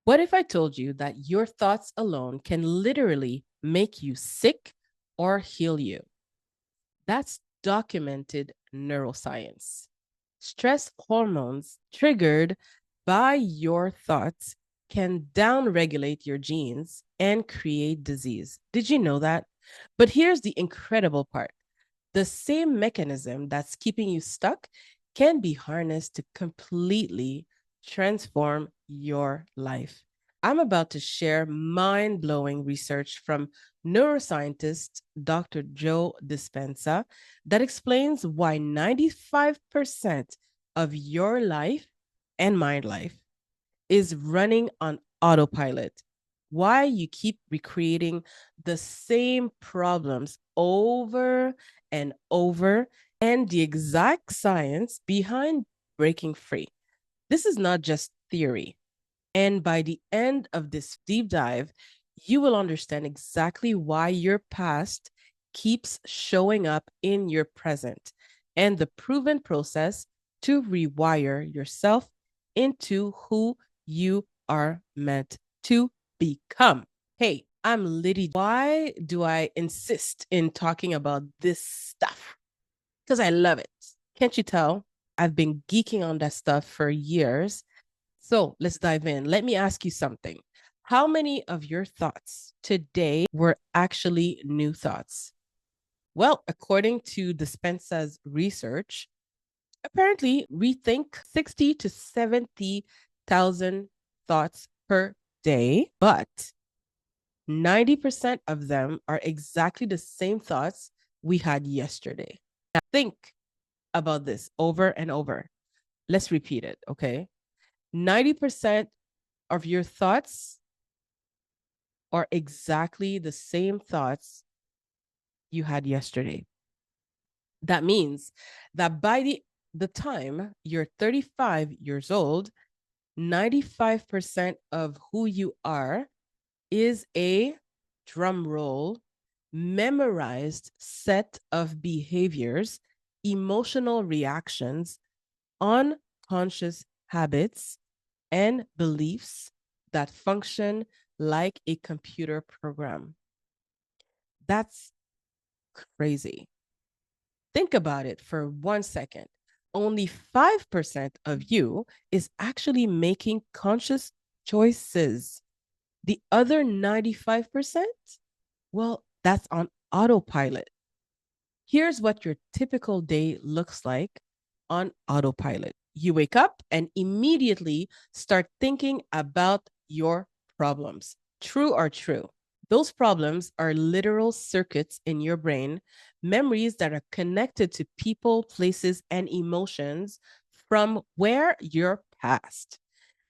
What if I told you that your thoughts alone can literally make you sick or heal you? That's documented neuroscience. Stress hormones triggered by your thoughts can downregulate your genes and create disease. Did you know that? But here's the incredible part: the same mechanism that's keeping you stuck can be harnessed to completely transform your life. I'm about to share mind blowing research from neuroscientist Dr. Joe Dispenza that explains why 95% of your life and mind life is running on autopilot. Why you keep recreating the same problems over and over, and the exact science behind breaking free. This is not just theory. And by the end of this deep dive, you will understand exactly why your past keeps showing up in your present and the proven process to rewire yourself into who you are meant to become. Hey, I'm Lydie. Why do I insist in talking about this stuff? Because I love it. Can't you tell? I've been geeking on that stuff for years. So let's dive in. Let me ask you something. How many of your thoughts today were actually new thoughts? Well, according to Dispensa's research, apparently we think 60 to 70,000 thoughts per day, but 90% of them are exactly the same thoughts we had yesterday. Now think about this over and over. Let's repeat it, okay? 90% of your thoughts are exactly the same thoughts you had yesterday. That means that by the time you're 35 years old, 95% of who you are is a drum roll, memorized set of behaviors, emotional reactions, unconscious habits, and beliefs that function like a computer program. That's crazy. Think about it for 1 second. Only 5% of you is actually making conscious choices. The other 95%, well, that's on autopilot. Here's what your typical day looks like on autopilot. You wake up and immediately start thinking about your problems. True or true? Those problems are literal circuits in your brain, memories that are connected to people, places, and emotions from where your past.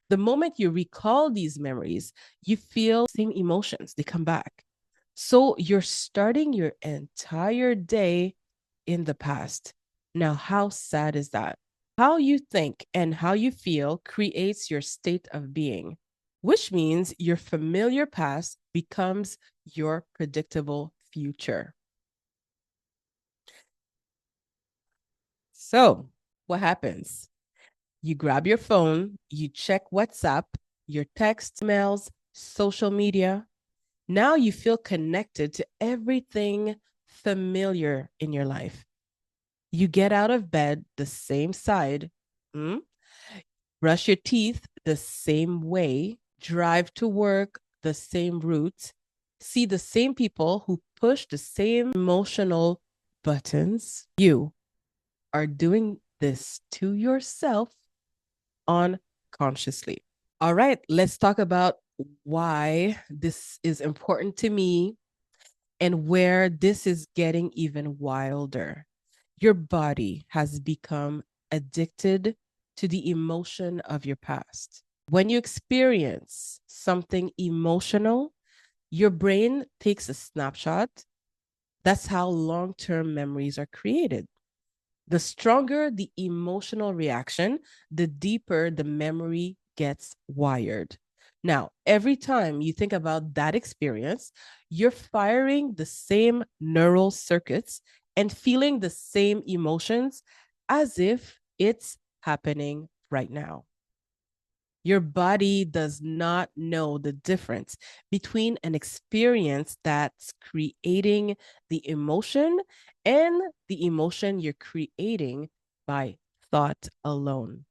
The moment you recall these memories, you feel same emotions, they come back. So you're starting your entire day in the past. Now, how sad is that? How you think and how you feel creates your state of being, which means your familiar past becomes your predictable future. So, what happens? You grab your phone, you check WhatsApp, your text, mails, social media. Now you feel connected to everything familiar in your life. You get out of bed the same side, mm? Brush your teeth the same way, drive to work the same route, see the same people who push the same emotional buttons. You are doing this to yourself unconsciously. All right, let's talk about why this is important to me and where this is getting even wilder. Your body has become addicted to the emotion of your past. When you experience something emotional, your brain takes a snapshot. That's how long term memories are created. The stronger the emotional reaction, the deeper the memory gets wired. Now, every time you think about that experience, you're firing the same neural circuits and feeling the same emotions as if it's happening right now. Your body does not know the difference between an experience that's creating the emotion and the emotion you're creating by thought alone.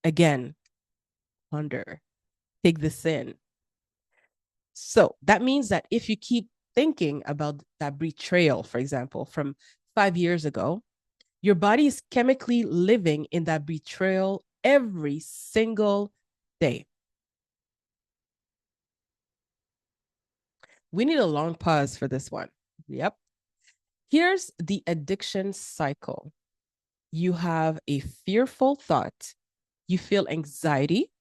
Again, ponder, take this in. So that means that if you keep thinking about that betrayal, for example, from 5 years ago, your body is chemically living in that betrayal every single day. We need a long pause for this one. Yep. Here's the addiction cycle. You have a fearful thought, you feel anxiety,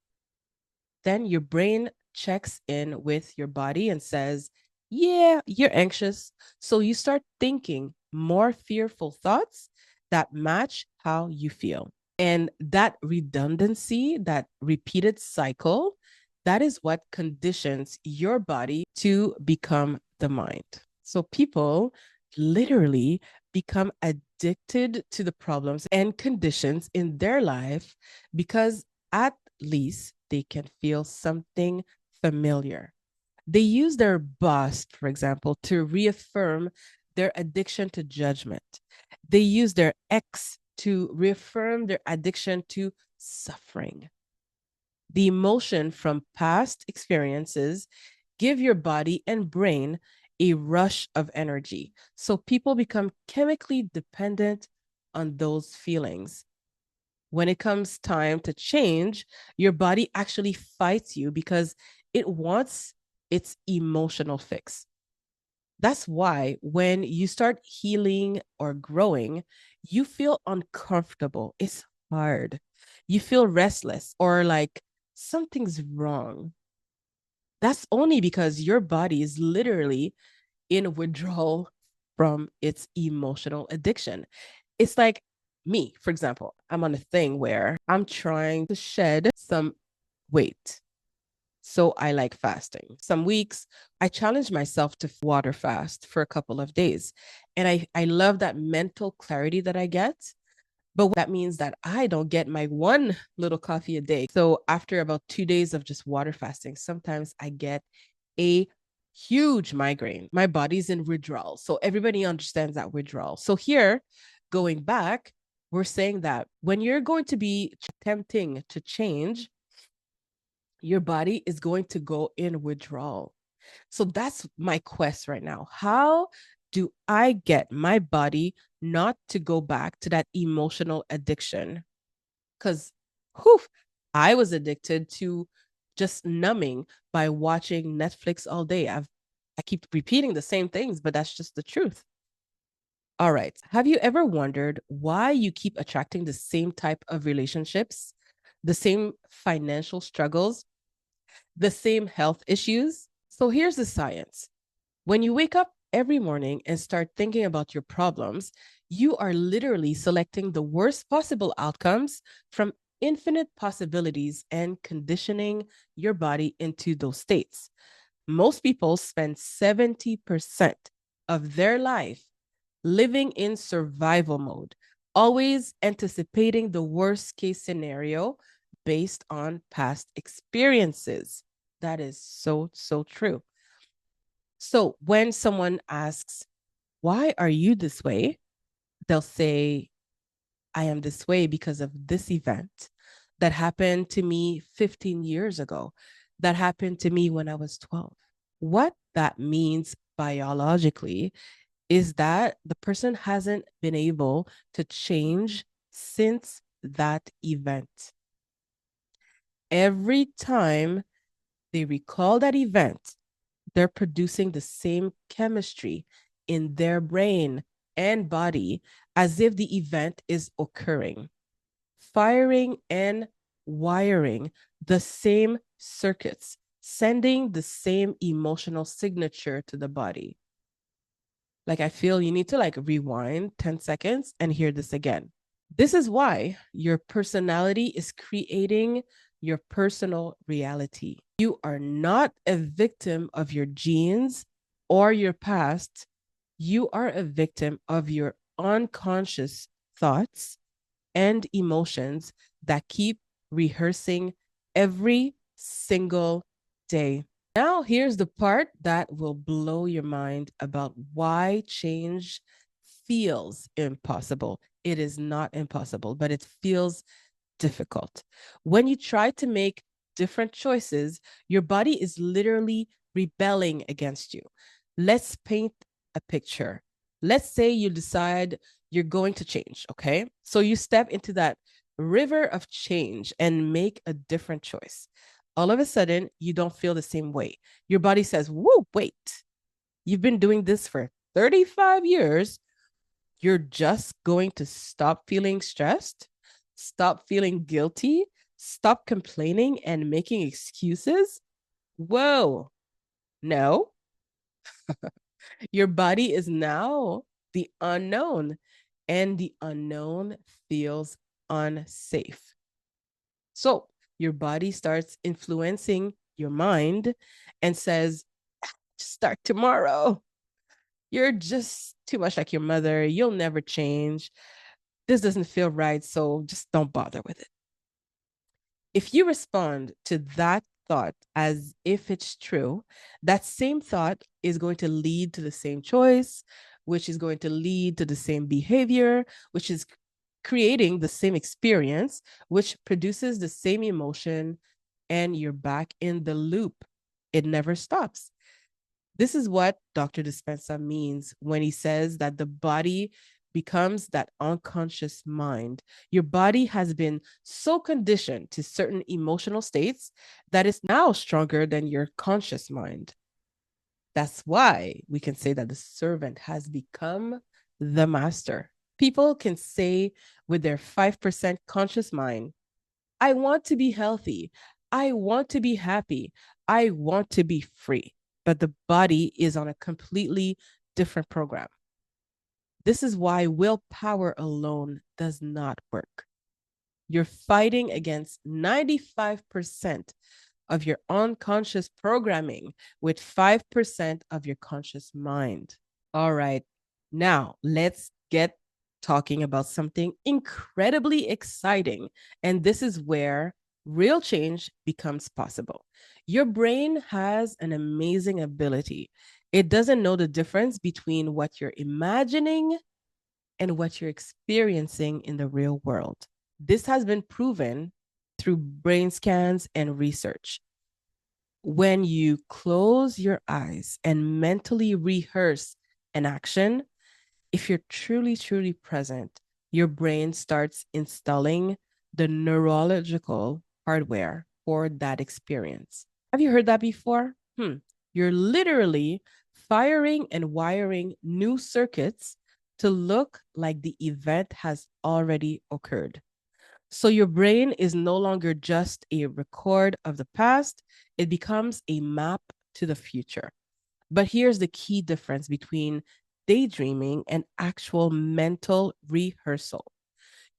then your brain checks in with your body and says, yeah, you're anxious. So you start thinking more fearful thoughts that match how you feel. And that redundancy, that repeated cycle, that is what conditions your body to become the mind. So people literally become addicted to the problems and conditions in their life because at least they can feel something familiar. They use their boss, for example, to reaffirm their addiction to judgment. They use their ex to reaffirm their addiction to suffering. The emotion from past experiences give your body and brain a rush of energy. So people become chemically dependent on those feelings. When it comes time to change, your body actually fights you because it wants its emotional fix. That's why when you start healing or growing, you feel uncomfortable. It's hard. You feel restless or like something's wrong. That's only because your body is literally in withdrawal from its emotional addiction. It's like me, for example, I'm on a thing where I'm trying to shed some weight. So I like fasting. Some weeks I challenge myself to water fast for a couple of days. And I love that mental clarity that I get. But that means that I don't get my one little coffee a day. So after about 2 days of just water fasting, sometimes I get a huge migraine. My body's in withdrawal. So everybody understands that withdrawal. So here, going back, we're saying that when you're going to be attempting to change, your body is going to go in withdrawal. So that's my quest right now. How do I get my body not to go back to that emotional addiction? Because I was addicted to just numbing by watching Netflix all day. I keep repeating the same things, but that's just the truth. All right. Have you ever wondered why you keep attracting the same type of relationships, the same financial struggles, the same health issues? So here's the science. When you wake up every morning and start thinking about your problems, you are literally selecting the worst possible outcomes from infinite possibilities and conditioning your body into those states. Most people spend 70% of their life living in survival mode, always anticipating the worst case scenario based on past experiences. That is so, so true. So when someone asks, why are you this way? They'll say, I am this way because of this event that happened to me 15 years ago, that happened to me when I was 12. What that means biologically is that the person hasn't been able to change since that event. Every time they recall that event, they're producing the same chemistry in their brain and body as if the event is occurring, firing and wiring the same circuits, sending the same emotional signature to the body. Like I feel you need to like rewind 10 seconds and hear this again. This is why your personality is creating your personal reality. You are not a victim of your genes or your past. You are a victim of your unconscious thoughts and emotions that keep rehearsing every single day. Now, here's the part that will blow your mind about why change feels impossible. It is not impossible, but it feels difficult. When you try to make different choices, your body is literally rebelling against you. Let's paint a picture. Let's say you decide you're going to change, okay? So you step into that river of change and make a different choice. All of a sudden, you don't feel the same way. Your body says, whoa, wait, you've been doing this for 35 years. You're just going to stop feeling stressed, stop feeling guilty, stop complaining and making excuses. Whoa, no, your body is now the unknown, and the unknown feels unsafe. So your body starts influencing your mind and says, start tomorrow. You're just too much like your mother. You'll never change. This doesn't feel right. So just don't bother with it. If you respond to that thought as if it's true, that same thought is going to lead to the same choice, which is going to lead to the same behavior, which is creating the same experience, which produces the same emotion, and you're back in the loop. It never stops. This is what Dr. Dispenza means when he says that the body becomes that unconscious mind. Your body has been so conditioned to certain emotional states that it's now stronger than your conscious mind. That's why we can say that the servant has become the master. People can say with their 5% conscious mind, I want to be healthy. I want to be happy. I want to be free. But the body is on a completely different program. This is why willpower alone does not work. You're fighting against 95% of your unconscious programming with 5% of your conscious mind. All right, now let's get talking about something incredibly exciting. And this is where real change becomes possible. Your brain has an amazing ability. It doesn't know the difference between what you're imagining and what you're experiencing in the real world. This has been proven through brain scans and research. When you close your eyes and mentally rehearse an action, if you're truly, truly present, your brain starts installing the neurological hardware for that experience. Have you heard that before? You're literally firing and wiring new circuits to look like the event has already occurred. So your brain is no longer just a record of the past, it becomes a map to the future. But here's the key difference between daydreaming and actual mental rehearsal.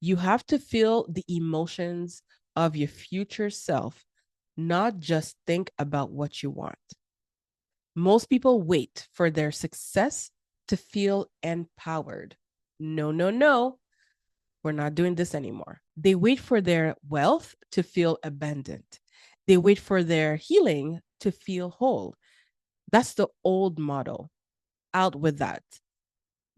You have to feel the emotions of your future self, not just think about what you want. Most people wait for their success to feel empowered. No, no, no. We're not doing this anymore. They wait for their wealth to feel abundant. They wait for their healing to feel whole. That's the old model. Out with that.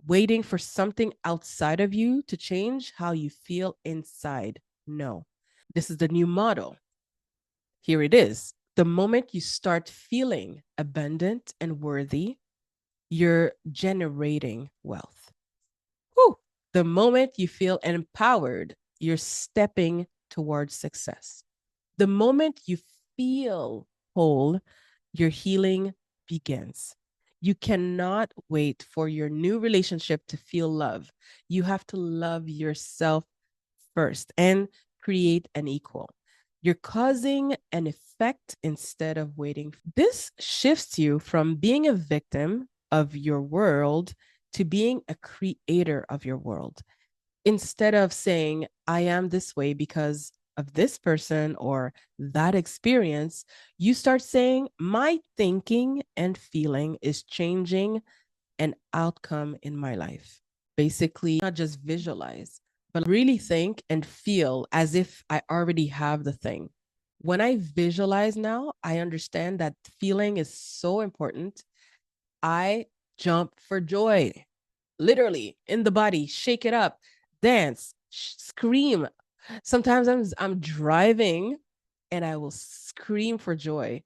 Waiting for something outside of you to change how you feel inside. No, this is the new model. Here it is. The moment you start feeling abundant and worthy, you're generating wealth. Whew. The moment you feel empowered, you're stepping towards success. The moment you feel whole, your healing begins. You cannot wait for your new relationship to feel love. You have to love yourself first and create an equal. You're causing an effect instead of waiting. This shifts you from being a victim of your world to being a creator of your world. Instead of saying, I am this way because of this person or that experience, you start saying, my thinking and feeling is changing an outcome in my life. Basically, not just visualize, but really think and feel as if I already have the thing. When I visualize now, I understand that feeling is so important. I jump for joy, literally in the body, shake it up, dance, scream. Sometimes I'm driving and I will scream for joy.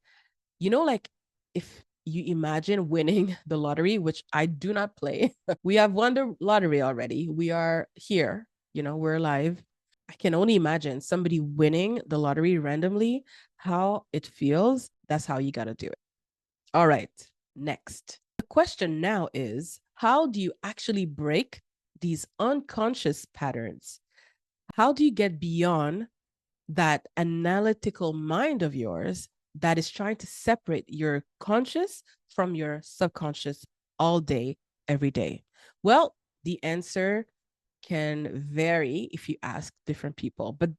Like if you imagine winning the lottery, which I do not play, we have won the lottery already. We are here, we're alive. I can only imagine somebody winning the lottery randomly, how it feels. That's how you got to do it. All right, next. The question now is, how do you actually break these unconscious patterns? How do you get beyond that analytical mind of yours that is trying to separate your conscious from your subconscious all day, every day? Well, the answer can vary if you ask different people, but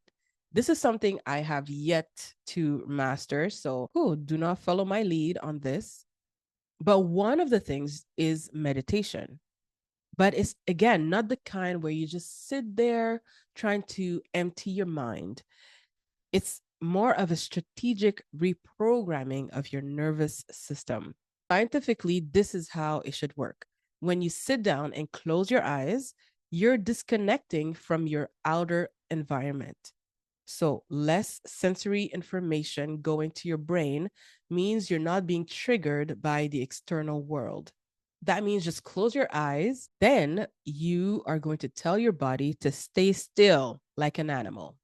this is something I have yet to master. So, do not follow my lead on this. But one of the things is meditation. But it's, again, not the kind where you just sit there trying to empty your mind. It's more of a strategic reprogramming of your nervous system. Scientifically, this is how it should work. When you sit down and close your eyes, you're disconnecting from your outer environment. So, less sensory information going to your brain means you're not being triggered by the external world. That means just close your eyes. Then you are going to tell your body to stay still like an animal.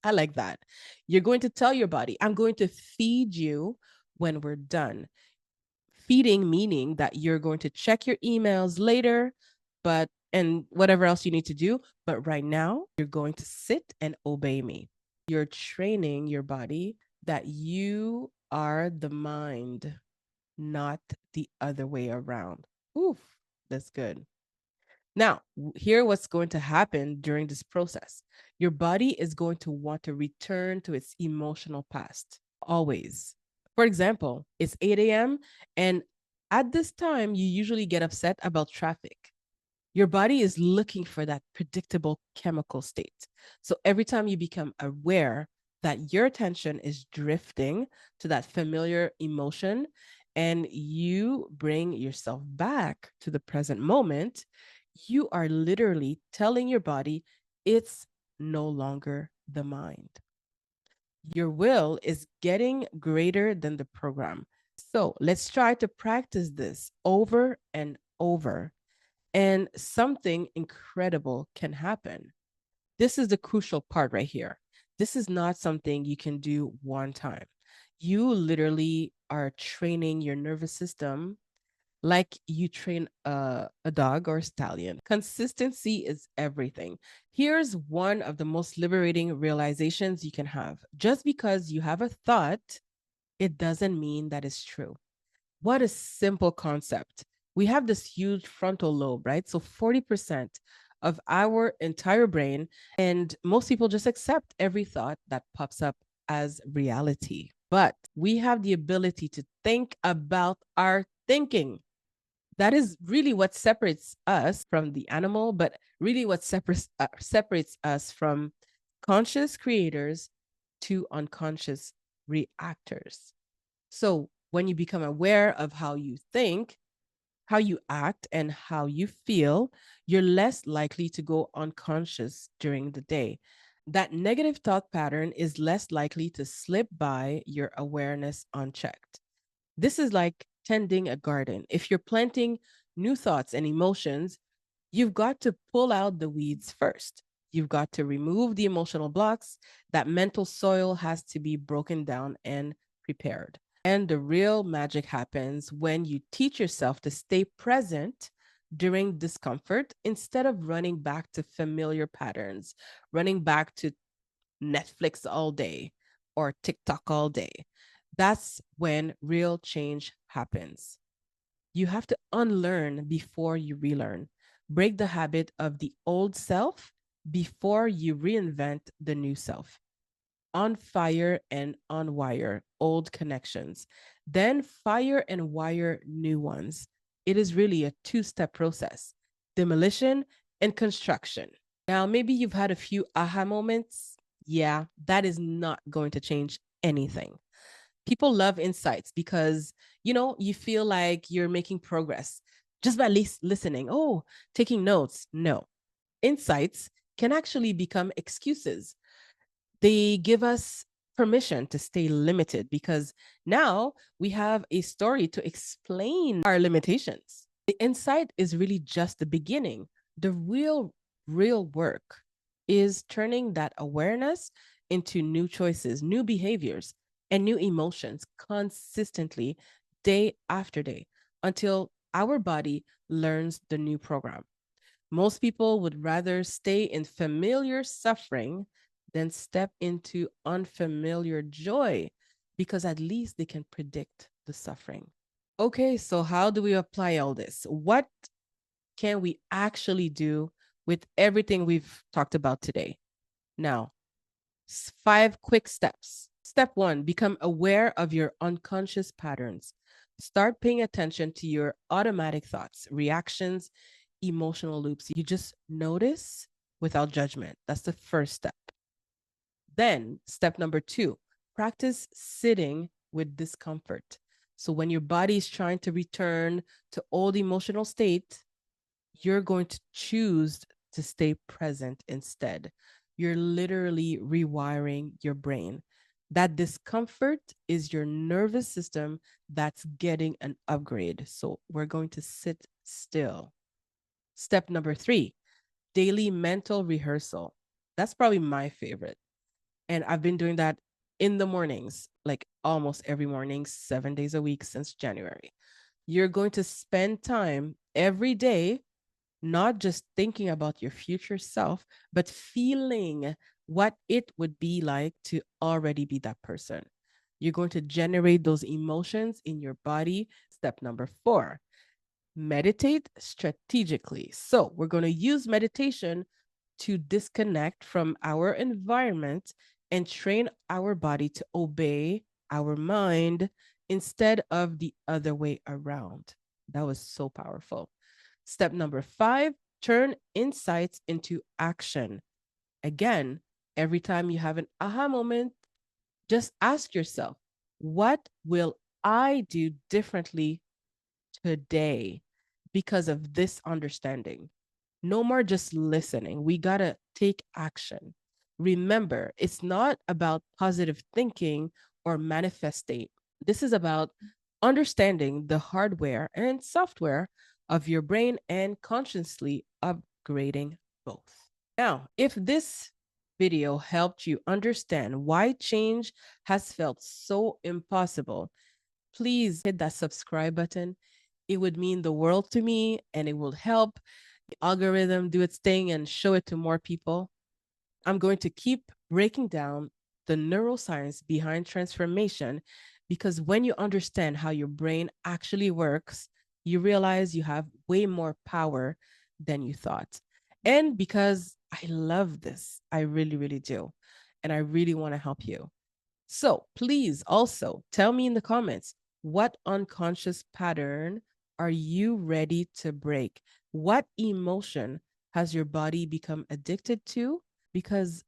I like that. You're going to tell your body, I'm going to feed you when we're done. Feeding meaning that you're going to check your emails later, and whatever else you need to do. But right now, you're going to sit and obey me. You're training your body that you are the mind, not the other way around. Oof, that's good. Now, here what's going to happen during this process. Your body is going to want to return to its emotional past, always. For example, it's 8 a.m. and at this time, you usually get upset about traffic. Your body is looking for that predictable chemical state. So every time you become aware that your attention is drifting to that familiar emotion and you bring yourself back to the present moment, you are literally telling your body it's no longer the mind. Your will is getting greater than the program. So let's try to practice this over and over, and something incredible can happen. This is the crucial part right here. This is not something you can do one time. You literally are training your nervous system like you train a dog or a stallion. Consistency is everything. Here's one of the most liberating realizations you can have. Just because you have a thought, it doesn't mean that it's true. What a simple concept. We have this huge frontal lobe, right? So 40% of our entire brain, and most people just accept every thought that pops up as reality. But we have the ability to think about our thinking. That is really what separates us from the animal, but really what separates us from conscious creators to unconscious reactors. So when you become aware of how you think, how you act, and how you feel, you're less likely to go unconscious during the day. That negative thought pattern is less likely to slip by your awareness unchecked. This is like tending a garden. If you're planting new thoughts and emotions, you've got to pull out the weeds first. You've got to remove the emotional blocks. That mental soil has to be broken down and prepared. And the real magic happens when you teach yourself to stay present during discomfort instead of running back to familiar patterns, running back to Netflix all day or TikTok all day. That's when real change happens. You have to unlearn before you relearn. Break the habit of the old self before you reinvent the new self. Unfire and unwire old connections, then fire and wire new ones. It is really a two-step process: demolition and construction. Now, maybe you've had a few aha moments. Yeah, that is not going to change anything. People love insights because, you feel like you're making progress just by listening. Oh, taking notes. No, insights can actually become excuses. They give us permission to stay limited because now we have a story to explain our limitations. The insight is really just the beginning. The real work is turning that awareness into new choices, new behaviors, and new emotions consistently day after day until our body learns the new program. Most people would rather stay in familiar suffering than step into unfamiliar joy because at least they can predict the suffering. Okay, so how do we apply all this? What can we actually do with everything we've talked about today? Now, 5 quick steps. Step one, become aware of your unconscious patterns. Start paying attention to your automatic thoughts, reactions, emotional loops. You just notice without judgment. That's the first step. Then, step number two, practice sitting with discomfort. So, when your body is trying to return to old emotional state, you're going to choose to stay present instead. You're literally rewiring your brain. That discomfort is your nervous system that's getting an upgrade. So we're going to sit still. Step number three, daily mental rehearsal. That's probably my favorite. And I've been doing that in the mornings, like almost every morning, 7 days a week since January. You're going to spend time every day not just thinking about your future self, but feeling what it would be like to already be that person. You're going to generate those emotions in your body. Step number four, meditate strategically. So, we're going to use meditation to disconnect from our environment and train our body to obey our mind instead of the other way around. That was so powerful. Step number five, turn insights into action. Again, every time you have an aha moment, just ask yourself, what will I do differently today because of this understanding? No more just listening. We got to take action. Remember, it's not about positive thinking or manifesting. This is about understanding the hardware and software of your brain and consciously upgrading both. Now, if this video helped you understand why change has felt so impossible, please hit that subscribe button. It would mean the world to me and it will help the algorithm do its thing and show it to more people. I'm going to keep breaking down the neuroscience behind transformation because when you understand how your brain actually works, you realize you have way more power than you thought. And because I love this, I really, really do. And I really want to help you. So please also tell me in the comments, what unconscious pattern are you ready to break? What emotion has your body become addicted to? Because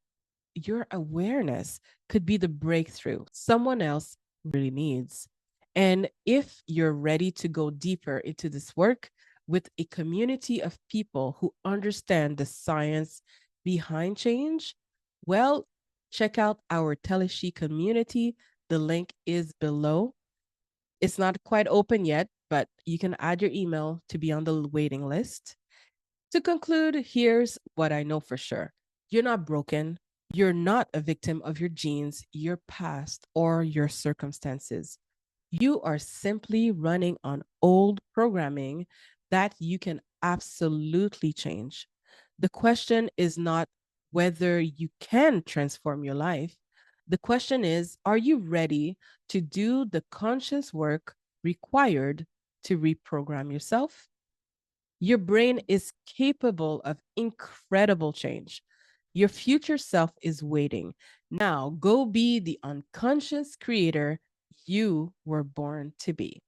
your awareness could be the breakthrough someone else really needs. And if you're ready to go deeper into this work with a community of people who understand the science behind change, well, check out our Teleshi community. The link is below. It's not quite open yet, but you can add your email to be on the waiting list. To conclude, here's what I know for sure. You're not broken. You're not a victim of your genes, your past, or your circumstances. You are simply running on old programming that you can absolutely change. The question is not whether you can transform your life. The question is, are you ready to do the conscious work required to reprogram yourself? Your brain is capable of incredible change. Your future self is waiting. Now go be the unconscious creator you were born to be.